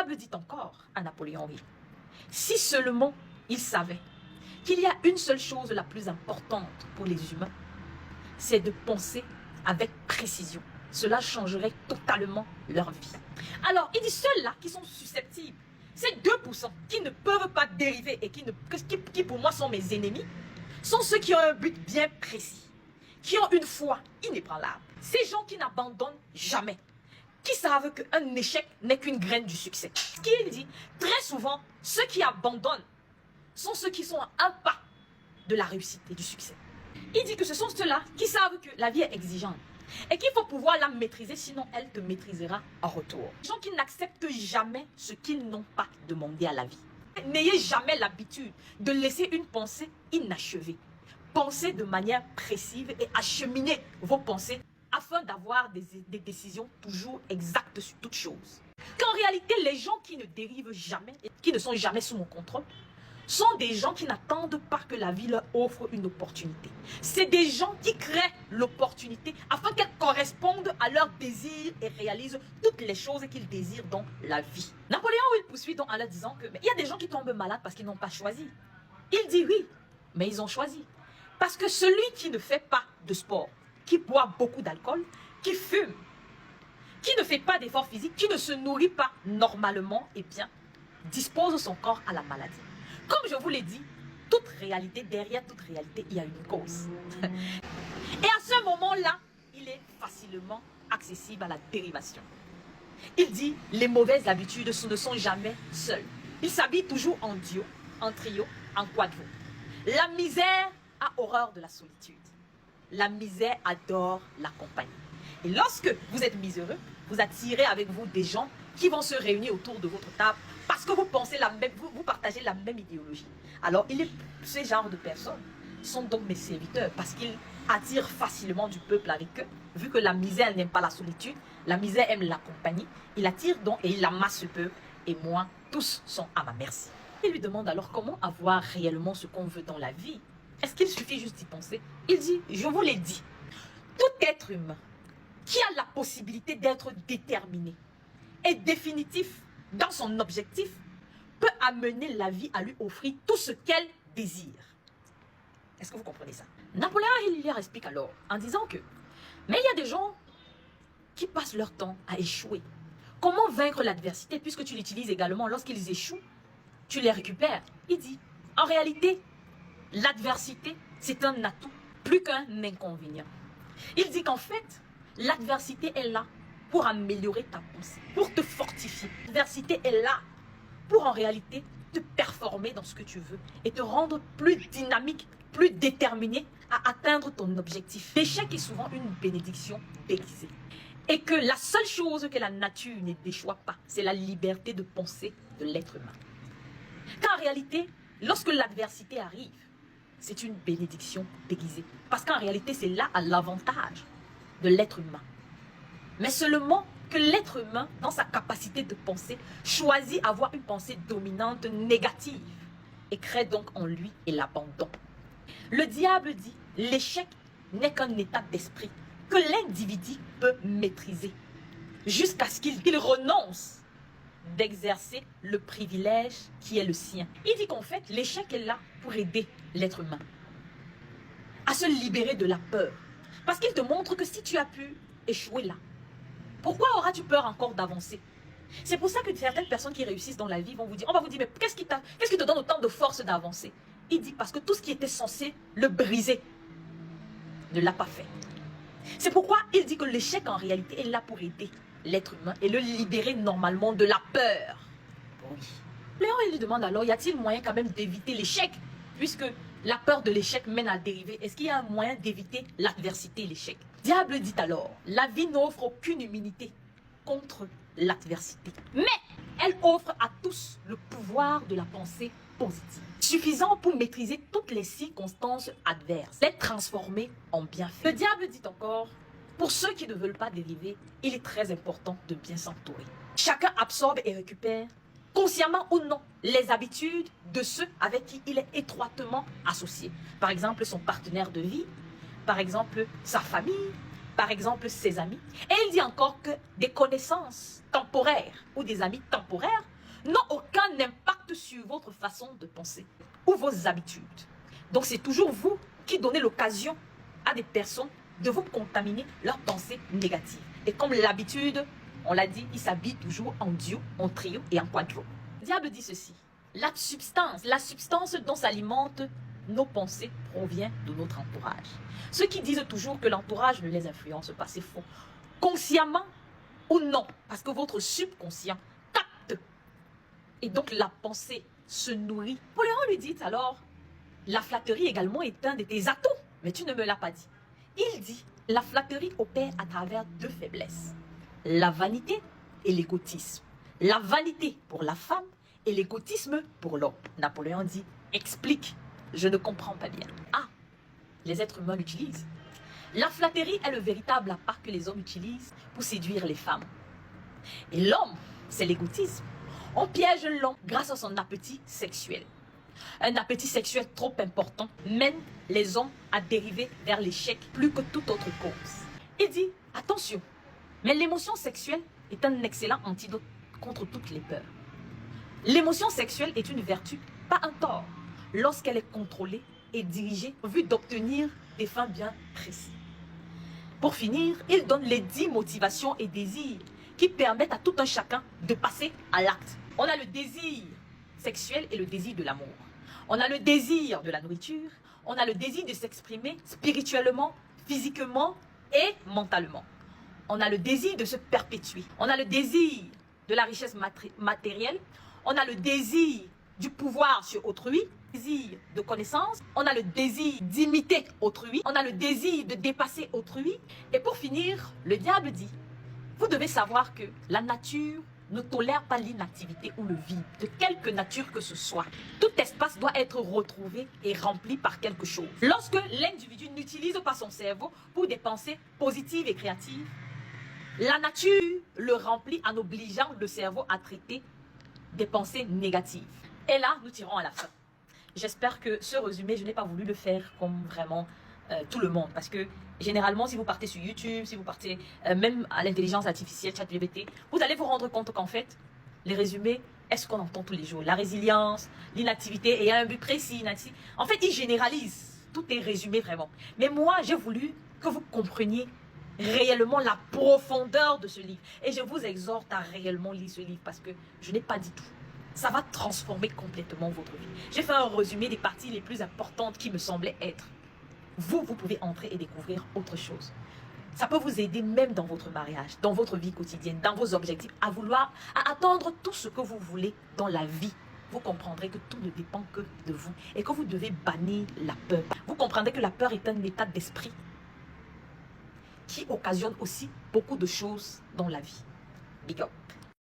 diable dit encore à Napoléon Hill, si seulement il savait qu'il y a une seule chose la plus importante pour les humains, c'est de penser avec précision. Cela changerait totalement leur vie. Alors, il dit ceux-là qui sont susceptibles, ces 2% qui ne peuvent pas dériver et qui pour moi sont mes ennemis, sont ceux qui ont un but bien précis, qui ont une foi inébranlable. Ces gens qui n'abandonnent jamais, qui savent qu'un échec n'est qu'une graine du succès. Ce qu'il dit, très souvent, ceux qui abandonnent sont ceux qui sont à un pas de la réussite et du succès. Il dit que ce sont ceux-là qui savent que la vie est exigeante et qu'il faut pouvoir la maîtriser, sinon elle te maîtrisera en retour. Les gens qui n'acceptent jamais ce qu'ils n'ont pas demandé à la vie. N'ayez jamais l'habitude de laisser une pensée inachevée. Pensez de manière précise et acheminez vos pensées afin d'avoir des décisions toujours exactes sur toute chose. Qu'en réalité, les gens qui ne dérivent jamais et qui ne sont jamais sous mon contrôle sont des gens qui n'attendent pas que la vie leur offre une opportunité. C'est des gens qui créent l'opportunité afin qu'elle corresponde à leurs désirs et réalisent toutes les choses qu'ils désirent dans la vie. Napoléon Hill poursuit donc en leur disant que il y a des gens qui tombent malades parce qu'ils n'ont pas choisi. Il dit oui, mais ils ont choisi. Parce que celui qui ne fait pas de sport, qui boit beaucoup d'alcool, qui fume, qui ne fait pas d'efforts physiques, qui ne se nourrit pas normalement, eh bien, dispose son corps à la maladie. Comme je vous l'ai dit, toute réalité, derrière toute réalité, il y a une cause. Et à ce moment-là, il est facilement accessible à la dérivation. Il dit, les mauvaises habitudes ne sont jamais seules. Ils s'habillent toujours en duo, en trio, en quadro. La misère a horreur de la solitude. La misère adore la compagnie. Et lorsque vous êtes miséreux, vous attirez avec vous des gens qui vont se réunir autour de votre table parce que vous pensez la même, vous partagez la même idéologie. Alors, ces genres de personnes sont donc mes serviteurs parce qu'ils attirent facilement du peuple avec eux. Vu que la misère n'aime pas la solitude, la misère aime la compagnie, il attire donc et il amasse le peuple. Et moi, tous sont à ma merci. Il lui demande alors comment avoir réellement ce qu'on veut dans la vie. Est-ce qu'il suffit juste d'y penser? Il dit, je vous l'ai dit, tout être humain qui a la possibilité d'être déterminé et définitif dans son objectif peut amener la vie à lui offrir tout ce qu'elle désire. Est-ce que vous comprenez ça? Napoléon Hill leur explique alors en disant que, mais il y a des gens qui passent leur temps à échouer. Comment vaincre l'adversité puisque tu l'utilises également lorsqu'ils échouent, tu les récupères? Il dit, en réalité, l'adversité, c'est un atout plus qu'un inconvénient. Il dit qu'en fait, l'adversité est là pour améliorer ta pensée, pour te fortifier. L'adversité est là pour en réalité te performer dans ce que tu veux et te rendre plus dynamique, plus déterminé à atteindre ton objectif. L'échec est souvent une bénédiction déguisée. Et que la seule chose que la nature ne déchoit pas, c'est la liberté de penser de l'être humain. Car en réalité, lorsque l'adversité arrive, c'est une bénédiction déguisée. Parce qu'en réalité, c'est là à l'avantage de l'être humain. Mais seulement que l'être humain, dans sa capacité de penser, choisit avoir une pensée dominante négative et crée donc en lui et l'abandon. Le diable dit, l'échec n'est qu'un état d'esprit que l'individu peut maîtriser jusqu'à ce qu'il renonce d'exercer le privilège qui est le sien. Il dit qu'en fait, l'échec est là pour aider l'être humain à se libérer de la peur. Parce qu'il te montre que si tu as pu échouer là, pourquoi auras-tu peur encore d'avancer? C'est pour ça que certaines personnes qui réussissent dans la vie vont vous dire, on va vous dire, mais qu'est-ce qui te donne autant de force d'avancer? Il dit, parce que tout ce qui était censé le briser ne l'a pas fait. C'est pourquoi il dit que l'échec en réalité est là pour aider l'être humain et le libérer normalement de la peur. Oui. Léon, il lui demande alors, y a-t-il moyen quand même d'éviter l'échec? Puisque la peur de l'échec mène à dériver. Est-ce qu'il y a un moyen d'éviter l'adversité et l'échec? Diable dit alors, la vie n'offre aucune immunité contre l'adversité. Mais elle offre à tous le pouvoir de la pensée positive. Suffisant pour maîtriser toutes les circonstances adverses, les transformer en bienfaits. Le diable dit encore, pour ceux qui ne veulent pas dériver, il est très important de bien s'entourer. Chacun absorbe et récupère, consciemment ou non, les habitudes de ceux avec qui il est étroitement associé. Par exemple, son partenaire de vie, par exemple, sa famille, par exemple, ses amis. Et il dit encore que des connaissances temporaires ou des amis temporaires n'ont aucun impact sur votre façon de penser ou vos habitudes. Donc c'est toujours vous qui donnez l'occasion à des personnes de vous contaminer leurs pensées négatives. Et comme l'habitude, on l'a dit, il s'habille toujours en duo, en trio et en quadro. Le diable dit ceci: la substance dont s'alimentent nos pensées provient de notre entourage. Ceux qui disent toujours que l'entourage ne les influence pas, c'est faux. Consciemment ou non, parce que votre subconscient capte. Et donc la pensée se nourrit. Napoléon lui dit alors, la flatterie également est un de tes atouts. Mais tu ne me l'as pas dit. Il dit, la flatterie opère à travers deux faiblesses: la vanité et l'égotisme. La vanité pour la femme et l'égotisme pour l'homme. Napoléon dit, explique, je ne comprends pas bien. Ah, les êtres humains l'utilisent. La flatterie est le véritable appât que les hommes utilisent pour séduire les femmes. Et l'homme, c'est l'égotisme. On piège l'homme grâce à son appétit sexuel. Un appétit sexuel trop important mène les hommes à dériver vers l'échec plus que toute autre cause. Il dit, attention, mais l'émotion sexuelle est un excellent antidote contre toutes les peurs. L'émotion sexuelle est une vertu, pas un tort, lorsqu'elle est contrôlée et dirigée en vue d'obtenir des fins bien précises. Pour finir, il donne les 10 motivations et désirs qui permettent à tout un chacun de passer à l'acte. On a le désir sexuel et le désir de l'amour. On a le désir de la nourriture. On a le désir de s'exprimer spirituellement, physiquement et mentalement. On a le désir de se perpétuer. On a le désir de la richesse matérielle. On a le désir du pouvoir sur autrui, désir de connaissance, on a le désir d'imiter autrui, on a le désir de dépasser autrui. Et pour finir, le diable dit, vous devez savoir que la nature ne tolère pas l'inactivité ou le vide, de quelque nature que ce soit. Tout espace doit être retrouvé et rempli par quelque chose. Lorsque l'individu n'utilise pas son cerveau pour des pensées positives et créatives, la nature le remplit en obligeant le cerveau à traiter des pensées négatives. Et là, nous tirons à la fin. J'espère que ce résumé, je n'ai pas voulu le faire comme vraiment tout le monde. Parce que généralement, si vous partez sur YouTube, si vous partez même à l'intelligence artificielle, ChatGPT, vous allez vous rendre compte qu'en fait, les résumés, est-ce qu'on entend tous les jours? La résilience, l'inactivité et un but précis. En fait, ils généralisent. Tout est résumé vraiment. Mais moi, j'ai voulu que vous compreniez réellement la profondeur de ce livre. Et je vous exhorte à réellement lire ce livre parce que je n'ai pas dit tout. Ça va transformer complètement votre vie. J'ai fait un résumé des parties les plus importantes qui me semblaient être. Vous pouvez entrer et découvrir autre chose. Ça peut vous aider même dans votre mariage, dans votre vie quotidienne, dans vos objectifs, à atteindre tout ce que vous voulez dans la vie. Vous comprendrez que tout ne dépend que de vous et que vous devez bannir la peur. Vous comprendrez que la peur est un état d'esprit qui occasionne aussi beaucoup de choses dans la vie. Big up.